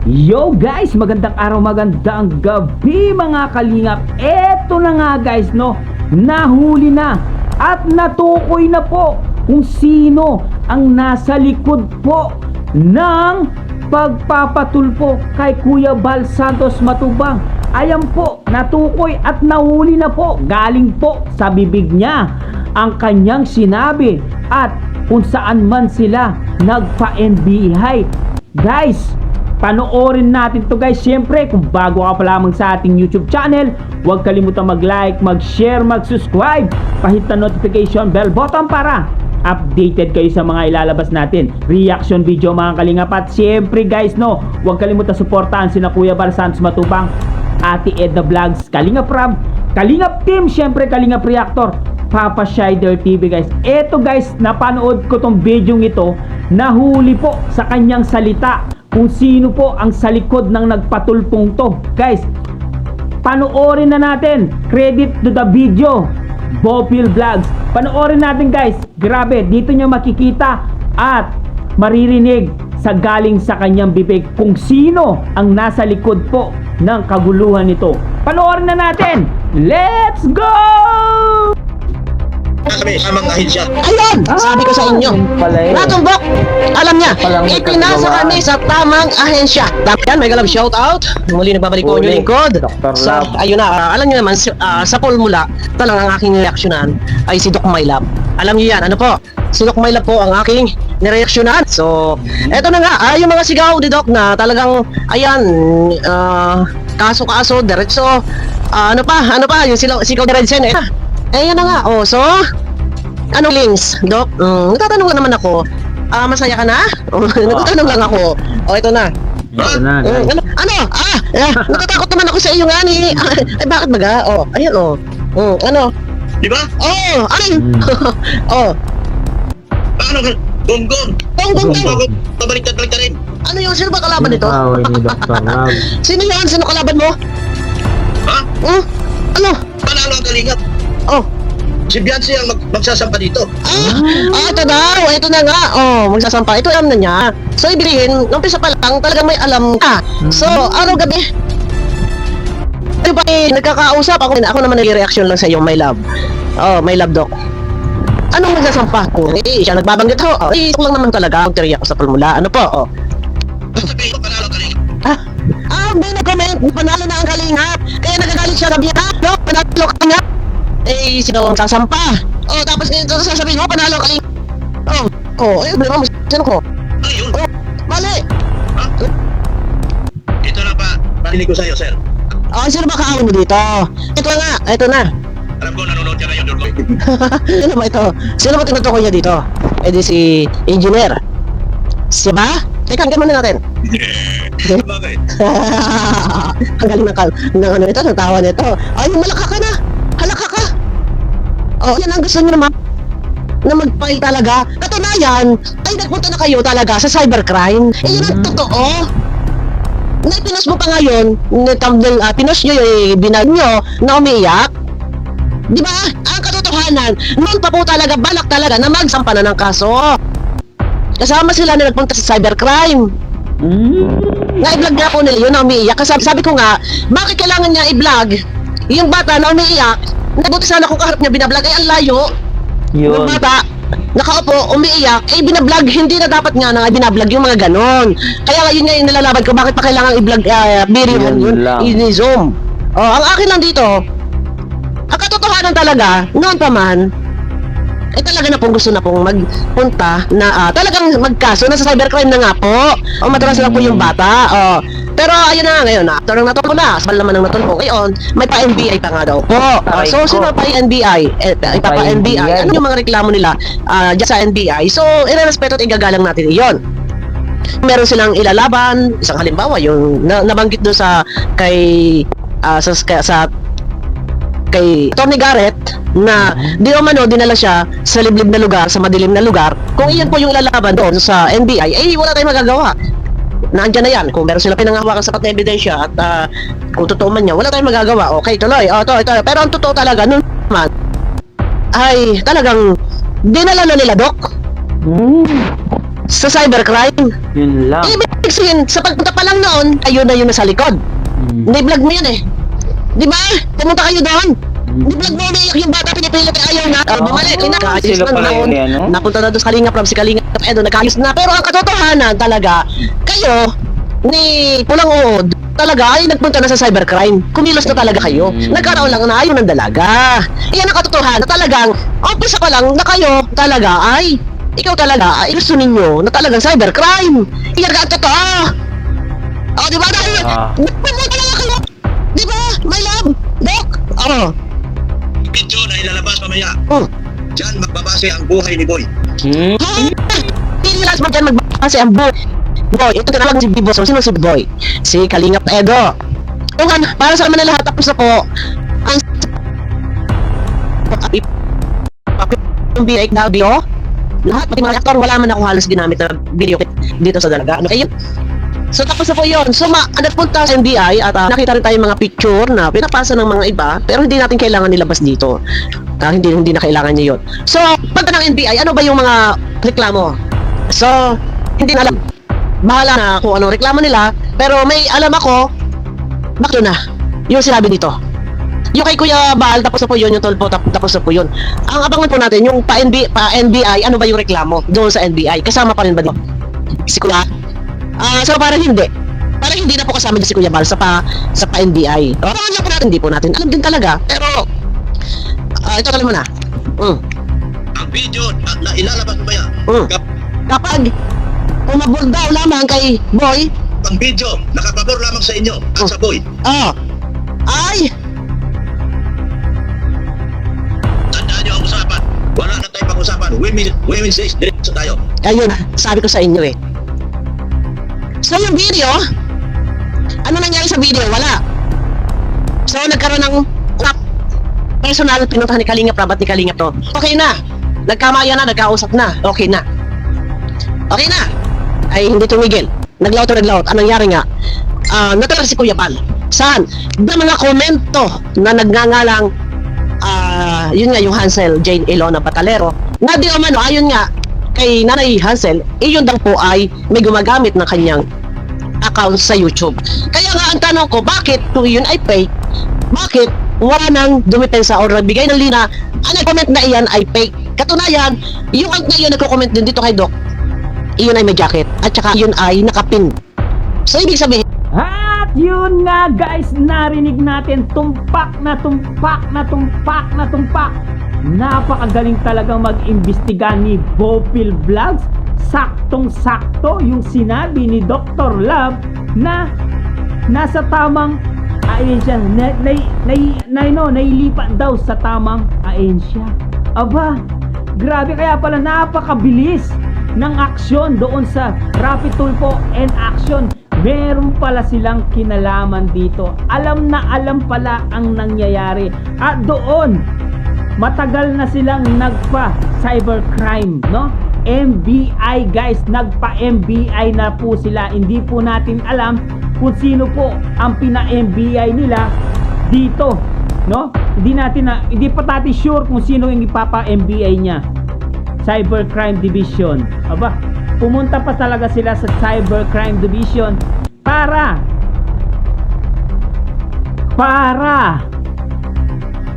Yo guys, magandang araw, magandang gabi mga kalingap. Eto na nga guys, no, nahuli na at natukoy na po kung sino ang nasa likod po ng pagpapatulpo kay Kuya Bal Santos Matubang. Ayan po, natukoy at nahuli na po. Galing po sa bibig niya ang kanyang sinabi at kung saan man sila nagpa-NBI. Guys, panoorin natin to guys. Siyempre, kung bago ka pa lamang sa ating YouTube channel, huwag kalimutan mag-like, mag-share, mag-subscribe, pahit na notification bell button para updated kayo sa mga ilalabas natin reaction video mga kalingap. At siyempre guys, no, huwag kalimutan suportahan sina Kuya Bal Santos Matubang, Ate Edna Vlogs, Kalingap Rab, Kalingap Team, siyempre Kalingap Reactor, Papa Shider TV guys. Eto guys, napanood ko tong video ito, nahuli po sa kanyang salita kung sino po ang sa likod ng nagpatulpong to. Guys, panoorin na natin. Credit to the video, Bopil Vlogs. Panoorin natin guys. Grabe, dito nyo makikita at maririnig sa galing sa kanyang bibig kung sino ang nasa likod po ng kaguluhan nito. Panoorin na natin. Let's go! Kami samang ahensya. Ayun! Sabi ko sa inyo, natumbok! Alam niya, ipinasa kami sa tamang ahensya. Yan, may galab shoutout. Muli nagbabalik po yung lingkod. So, ayun na, alam niyo naman, sa Pulmula, talagang ang aking reaksyonan ay si Doc Maylab. Alam niyo yan, ano po? Si Doc Maylab po ang aking nireaksyonan. So, eto na nga, yung mga sigaw ni Doc na talagang, ayan, kaso-kaso, diretso, ano pa, yung sigaw ni Redsen, ayan na nga, so, ano links, Doc? Nagtatanong lang naman ako, masaya ka na? Nagtatanong lang ako, ito na. Natatakot naman ako sa iyo nga ni. Ay, bakit baga? Ayan, ano? Di ba? Paano ka? Gonggong! Gonggong! Pabaliktad rin. Ano yun? Sino ba kalaban nito? Ni Dr. Rab. Sino yan? Sino kalaban mo? Ha? Ano? Panalo ang kalingap. Si Beyonce ang magsasampa dito. Ito daw, ito na nga. Magsasampa. Ito alam na niya. So, ibihin, umpisa pa lang, talagang may alam ka. So, araw-gabi. Ano ba nagkakausap? Ako naman nag-reaction lang sa iyo, my love. My love, Doc. Anong magsasampa? Siya nagbabanggit ho. Ito lang naman talaga. Magteriya ako sa Pulmula. Ano po? Sabihin mo, panalo ang kalingap. May nag-comment. Panalo na ang kalingap. Kaya nagagalit siya gabi. Doc, panalo ka nga. Sino ang sasampa? Tapos ito sasabihin mo, panalo ka rin. Problema mo, sino ko? Ano yun? Mali! Ha? Ito na pa, parinig ko sa'yo, sir. Sino ba kaawin mo dito? Ito na. Alam ko, nanonood ka ngayon, Durgo. Sino ba ito? Sino ba tinutukoy niya dito? Si Engineer. Siya? Teka, hanggang muna natin. Bakit? Ang galing ng ano nito, ng tawa nito. Malaka ka na! Halaka ka! Yan ang gusto niyo naman na mag-file talaga. Katunayan, ay nagpunta na kayo talaga sa cybercrime. Yun ang totoo. Naipinos mo pa ngayon, pinos nyo binag nyo na umiiyak. Di ba? Ang katotohanan, noon pa po talaga, balak talaga na magsampa na ng kaso. Kasama sila na nagpunta sa cybercrime. Na-i-vlog nga po nila yun na umiiyak. Kasi sabi ko nga, bakit kailangan niya i-vlog yung bata na umiiyak? Nabuti sana kung kaharap niya binablog, ang layo. Yung bata, nakaupo, umiiyak, binablog, hindi na dapat nga na binablog yung mga ganon. Kaya yun nga yung nalalaban ko, bakit pa kailangan i-vlog, video yun, i-zoom. Ang akin lang dito, ang katotohanan talaga, noon pa man, talaga na pong gusto na pong magpunta na talagang magkaso, nasa cybercrime na nga po. Matras lang po yung bata. Pero ayun na ngayon, after ng natulpo na, sabal naman ng natulpo. Ngayon, may pa-NBI pa nga daw po. So, sino pa-NBI? Ano yung mga reklamo nila dyan sa NBI? So, irerespeto at igagalang natin iyon. Meron silang ilalaban, isang halimbawa, yung nabanggit doon sa kay Tony Garrett na di umano dinala siya sa liblib na lugar, sa madilim na lugar. Kung iyan po yung ilalaban doon sa NBI, wala tayong magagawa. Nandiyan na yan. Kung meron sila pinanghawakan sapat na ebidensya at kung totoo man niya, wala tayong magagawa. Okay, tuloy. Ito. Pero ang totoo talaga, nun naman, ay talagang dinala na nila, Doc. Sa cybercrime. Yun lang. Ibig sabihin, sa pagpunta pa lang noon, ayun na yun nasa likod. Ni-vlog mo yan eh. Di ba? Pumunta kayo doon. Ni-vlog mo, umiiyak yung bata, pinipilit ay ayaw na. Bumalik, inakayos sila na pala noon. yun, ano? Napunta na doon sa Kalingap Rob, si Kalingap Edo, nagkayos na. Pero ang katotohanan talaga, kayo, ni Pulang Uod, talaga ay nagpunta na sa cybercrime. Kumilos na talaga kayo. Nagkaroon lang na ayaw ng dalaga. Iyan ang katotohanan. Talagang, umpisa pa lang na kayo talaga ay, ikaw talaga ay gusto ninyo na talagang cybercrime. Iyan ang totoo. O, di ba? Dahil, nagpumunta lang kayo. Di ba? My love. Doc. Oo. Video na ilalabas mamaya. Oh. Diyan magbabase ang buhay ni Boy. Pinilas mo dyan magbasa ang boy. Boy, ito na lang si Bibo. Sino si Boy? Si Kalingap Edo. Kung para sa kami na lahat, tapos na po ang yung B8 na video. Lahat, pati mga aktor, wala man ako halos ginamit na video dito sa dalaga. Ano kayo? So tapos na po yun. So nagpunta sa NBI at nakita rin tayo mga picture na pinapasa ng mga iba, pero hindi natin kailangan nilabas dito. Hindi na kailangan niya yun. So pagka ng NBI, ano ba yung mga reklamo? So hindi na alam. Bahala na kung anong reklamo nila, pero may alam ako, bakit na? Yung sinabi dito. Yung kay Kuya Bal, tapos na po yun, yung tolpo, tapos na po yun. Ang abangan po natin, yung NBI, ano ba yung reklamo doon sa NBI? Kasama pa rin ba dito? Si Kuya? So parang hindi. Parang hindi na po kasama dito si Kuya Bal sa NBI. Abangan lang po natin, hindi po natin. Alam din talaga, pero ito tuloy mo na. Ang video na ilalabas mamaya. Kapag umabol daw lamang kay Boy, Ang video nakapabor lamang sa inyo at sa Boy. ay, Tandaan nyo ang usapan. Wala na tayong pag-usapan. Women's Days, diretso tayo. ayun, sabi ko sa inyo eh. So yung video, ano nangyari sa video? Wala. So nagkaroon ng personal, pinuntahan ni Kalingap Rab at ni Kalingap to. Okay na. Nagkamaya na, nagkausap na. Okay na. Okay na. Ay hindi tumigil. Naglaot. Anong nangyari nga? Natala si Kuya Bal. Saan? Yung mga komento na nagngangalang yun nga yung Hansel Jane Ilona Batalero na di umano ayun nga kay Nanay Hansel iyon daw po ay may gumagamit ng kanyang account sa YouTube. Kaya nga ang tanong ko, bakit kung yun ay fake, bakit wala nang dumipensa o nagbigay ng lina ang nag-comment na iyan ay fake? Katunayan, yung account na iyon nagko-comment din dito kay Doc, iyon ay may jacket at saka iyon ay nakapin. So ibig sabihin, At yun nga guys, narinig natin, tumpak na tumpak. Napakagaling talagang mag-imbestiga ni Bopil Vlogs. Saktong-sakto yung sinabi ni Dr. Love na nasa tamang ahensya, nailipat daw sa tamang ahensya. Aba, grabe, kaya pala napakabilis ng aksyon doon sa Rapid Tulfo and Action. Meron pala silang kinalaman dito. Alam na alam pala ang nangyayari. At doon, matagal na silang nagpa-cybercrime, no? MBI guys, nagpa-MBI na po sila. Hindi po natin alam kung sino po ang pina-MBI nila dito, no? Hindi pa natin sure kung sino yung ipapa-MBI niya. Cybercrime Division. Aba, pumunta pa talaga sila sa Cybercrime Division para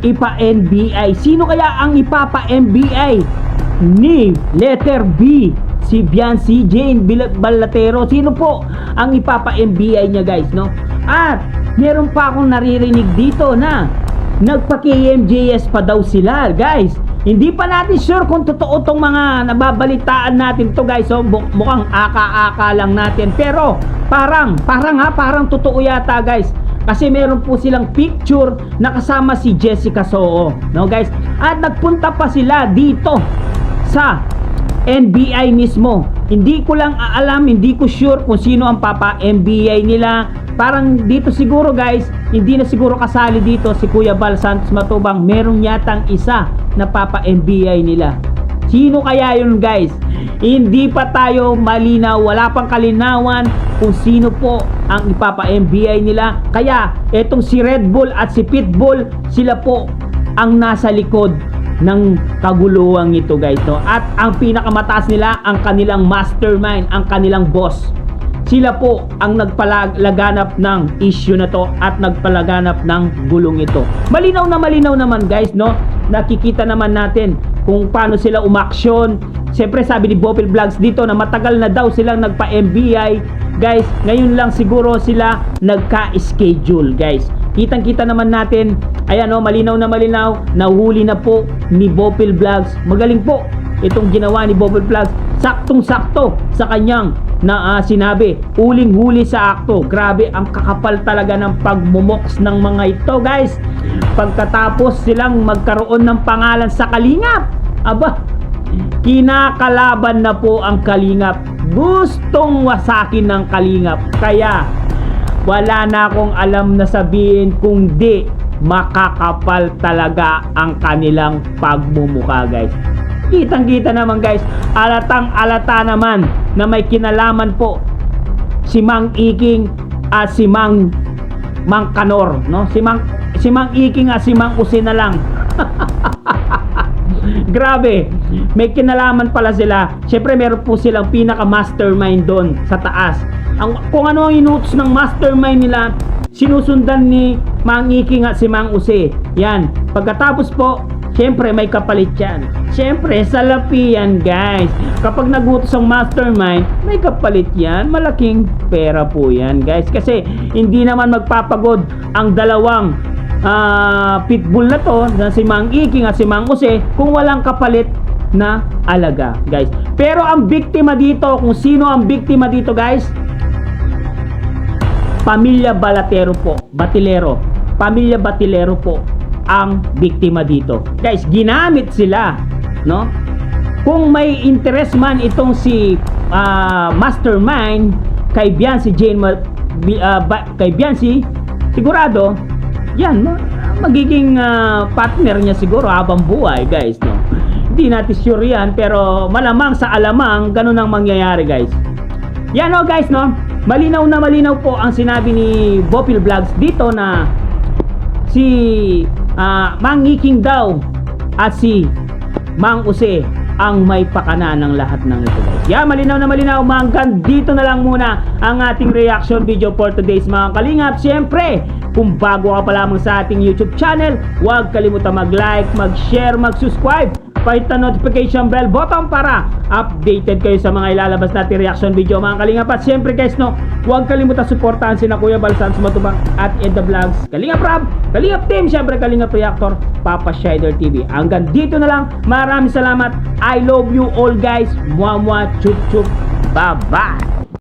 ipa-NBI. Sino kaya ang ipapa-NBI ni letter B? Si Biancy Jane Ballatero. Sino po ang ipapa-NBI niya guys, no? At meron pa akong naririnig dito na nagpa-KMJS pa daw sila guys. Hindi pa natin sure kung totoo tong mga nababalitaan natin to guys. So mukhang aka-aka lang natin. Pero parang totoo yata guys. Kasi meron po silang picture na kasama si Jessica Soho, no guys? At nagpunta pa sila dito sa NBI mismo. Hindi ko lang alam, hindi ko sure kung sino ang papa-NBI nila. Parang dito siguro guys, hindi na siguro kasali dito si Kuya Bal Santos Matubang. Meron yatang isa na papa-NBI nila. Sino kaya yun guys? Hindi pa tayo malinaw, wala pang kalinawan kung sino po ang ipapa-NBI nila. Kaya etong si Red Bull at si Pitbull, sila po ang nasa likod ng kaguluhan ito guys, no? At ang pinakamataas nila, ang kanilang mastermind, ang kanilang boss, sila po ang nagpalaganap ng issue na to at nagpalaganap ng gulong ito. Malinaw naman guys, no? Nakikita naman natin kung paano sila umaksyon. Siyempre sabi ni Bopil Vlogs dito na matagal na daw silang nagpa-MBI. Guys, ngayon lang siguro sila nagka-schedule guys. Kitang-kita naman natin, ayan o, malinaw, nahuli na po ni Bopil Vlogs. Magaling po itong ginawa ni Bopil Vlogs. Saktong-sakto sa kanyang na sinabi, huling-huli sa akto. Grabe, ang kakapal talaga ng pagmumoks ng mga ito guys. Pagkatapos silang magkaroon ng pangalan sa Kalingap, aba, kinakalaban na po ang Kalingap. Gustong wasakin ng Kalingap. Kaya wala na akong alam na sabihin kung di makakapal talaga ang kanilang pagmumukha guys. Kitang-kita naman guys, alatang-alata naman na may kinalaman po si Mang Iking at si Mang Kanor, no? Si Mang Iking at si Mang Use na lang. Grabe, may kinalaman pala sila. Siyempre meron po silang pinaka-mastermind doon sa taas. Kung ano ang inutos ng mastermind nila, sinusundan ni Mang Iking at si Mang Use. Yan, pagkatapos po, siyempre may kapalit yan. Siyempre salapi yan guys. Kapag nagutos ang mastermind, may kapalit yan. Malaking pera po yan guys. Kasi hindi naman magpapagod ang dalawang pitbull na to, na si Mang Iking at si Mang Use, kung walang kapalit na alaga guys. Pero ang biktima dito, kung sino ang biktima dito guys, Pamilya Batilero. Pamilya Batilero po ang biktima dito. Guys, ginamit sila, no? Kung may interest man itong si mastermind kay Biancy kay Biancy, sigurado yan, magiging partner niya siguro habang buhay, guys, no? Hindi natin sure yan, pero malamang sa alamang ganun ang mangyayari, guys. Yan, no, guys, no? Malinaw po ang sinabi ni Bopil Vlogs dito na si Mang Iking daw at si Mang Use ang may pakana ng lahat ng ito guys. Yeah, malinaw. Hanggang dito na lang muna ang ating reaction video for today's mga kalingap. Siyempre, kung bago ka pa lamang sa ating YouTube channel, huwag kalimutan mag-like, mag-share, mag-subscribe. Pahit ang notification bell button para updated kayo sa mga ilalabas natin reaction video mga kalingap. At syempre guys, no, huwag kalimutan suportahan sina Kuya Balsan Matubang at Edda Vlogs, Kalingap Rob, Kalingap Team, syempre Kalingap Reactor, Papa Shider TV. Hanggang dito na lang, maraming salamat. I love you all guys. Mwah mwah, chup chup, bye bye.